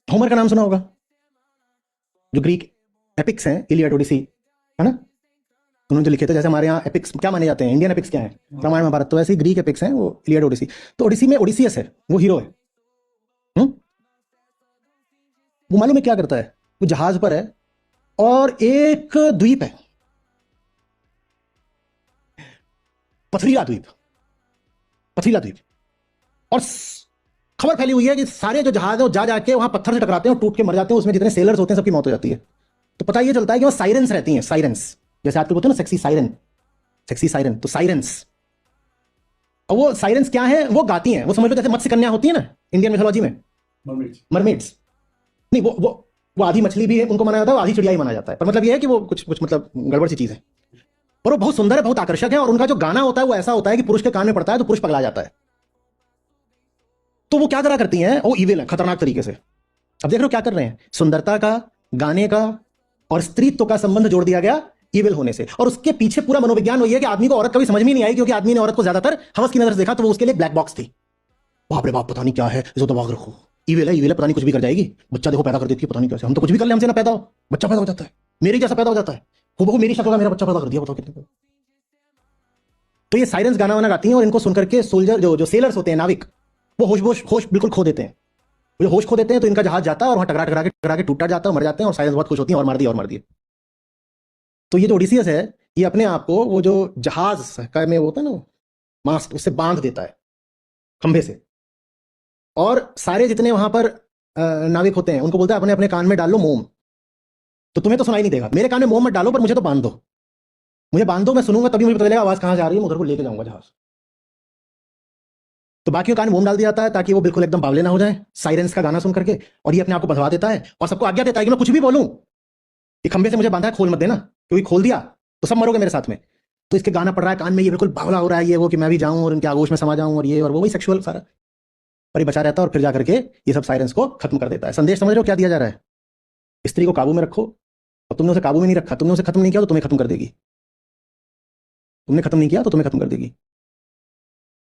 Homer का नाम सुना होगा, जो ग्रीक एपिक्स हैं, इलियड ओडिसी, है ना, उन्होंने जो लिखे थे। जैसे हमारे यहाँ एपिक्स क्या माने जाते हैं, इंडियन एपिक्स क्या है, रामायण महाभारत, तो ऐसे ही ग्रीक एपिक्स हैं वो इलियड ओडिसी। तो ओडिसी में ओडिसियस है, वो हीरो है। हम्म? वो मालूम है क्या करता है, वो जहाज पर है और एक द्वीप है, पथरीला द्वीप, पथरीला द्वीप, और खबर फैली हुई है कि सारे जो जहाज है वो जा जाके वहां पत्थर से टकराते हैं और टूट के मर जाते हैं, उसमें जितने सेलर्स होते हैं सबकी मौत हो जाती है। तो पता ये चलता है कि वो साइरेंस रहती हैं, साइरेंस, जैसे आजकल बोलते हैं ना सेक्सी साइरन, सेक्सी साइरन, तो साइरेंस। और वो साइरेंस क्या है, वो गाती हैं, वो समझ लो जैसे मत्स्य कन्या होती है ना इंडियन मिथोलॉजी में, मरमेड्स। नहीं, वो आधी मछली भी है, उनको माना जाता है, आधी चिड़िया ही माना जाता है, पर मतलब ये है कि वो कुछ कुछ मतलब गड़बड़ सी चीज है। पर वो बहुत सुंदर है, बहुत आकर्षक है, और उनका जो गाना होता है वो ऐसा होता है कि पुरुष के कान में पड़ता है तो पुरुष पगला जाता है। तो वो क्या करा करती हैं, वो इविल है खतरनाक तरीके से। अब देख रहे हो क्या कर रहे हैं, सुंदरता का, गाने का और स्त्रीत्व का संबंध जोड़ दिया गया इविल होने से। और उसके पीछे पूरा मनोविज्ञान वही है कि आदमी को औरत कभी समझ में नहीं आई, क्योंकि आदमी ने औरत को ज्यादातर हवस की नजर से देखा, तो वो उसके लिए ब्लैक बॉक्स थी। बाप रे बाप, पता नहीं क्या है, इसको दबा रखो, इविल है, इविल है, पता नहीं कुछ भी कर जाएगी, बच्चा देखो पैदा कर देती है, पता नहीं कैसे, हम तो कुछ भी कर ले, हमसे ना पैदा हो, बच्चा पैदा हो जाता है, मेरे जैसा पैदा हो जाता है, वो मेरी शक्ल का मेरा बच्चा पैदा कर दिया, बताओ कितने। तो ये साइरेंस गाना वाना गाती हैं, और इनको सुनकर के सोल्जर जो जो सेलर्स होते हैं, नाविक, वो होश बिल्कुल खो देते हैं। वो होश खो देते हैं तो इनका जहाज जाता है और वहां टकरा के टूटा जाता है, मर जाते हैं, और साइरेंस बहुत खुश होती हैं, और मार दिया, और मार दिया। तो ये जो ओडिसियस है, ये अपने आप को वो जो जहाज का में होता है ना मास्ट, उससे बांध देता है खंभे से, और सारे जितने वहां पर नाविक होते हैं उनको बोलता है अपने अपने कान में डाल लो मोम। तो तुम्हें तो सुनाई नहीं देगा, मेरे कान में मोम मत डालो, पर मुझे तो बांध दो, मुझे बांध दो, मैं सुनूंगा तभी मुझे पता चलेगा आवाज कहां जा रही है, मैं उधर को लेके जाऊंगा जहाज। तो बाकियों कान में मोम डाल दिया जाता है ताकि वो बिल्कुल एकदम बावले ना हो जाए साइरेंस का गाना सुन करके, और ये अपने आप को बधवा देता है और सबको आज्ञा देता है कि मैं कुछ भी बोलूं, ये खंबे से मुझे बांधा है, खोल मत देना, क्योंकि खोल दिया तो सब मरोगे मेरे साथ में। तो इसके गाना पड़ रहा है कान में, ये बिल्कुल बावला हो रहा है, ये वो कि मैं भी जाऊं और इनके आगोश में समा जाऊं, और ये और वो, वही सेक्सुअल सारा। पर ये बचा रहता है, और फिर जाकर के ये सब साइरेंस को खत्म कर देता है। संदेश समझ रहे हो क्या दिया जा रहा है, स्त्री को काबू में रखो, और तुमने उसे काबू में नहीं रखा, तुमने उसे खत्म नहीं किया तो तुम्हें खत्म कर देगी, तुमने खत्म नहीं किया तो तुम्हें खत्म कर देगी।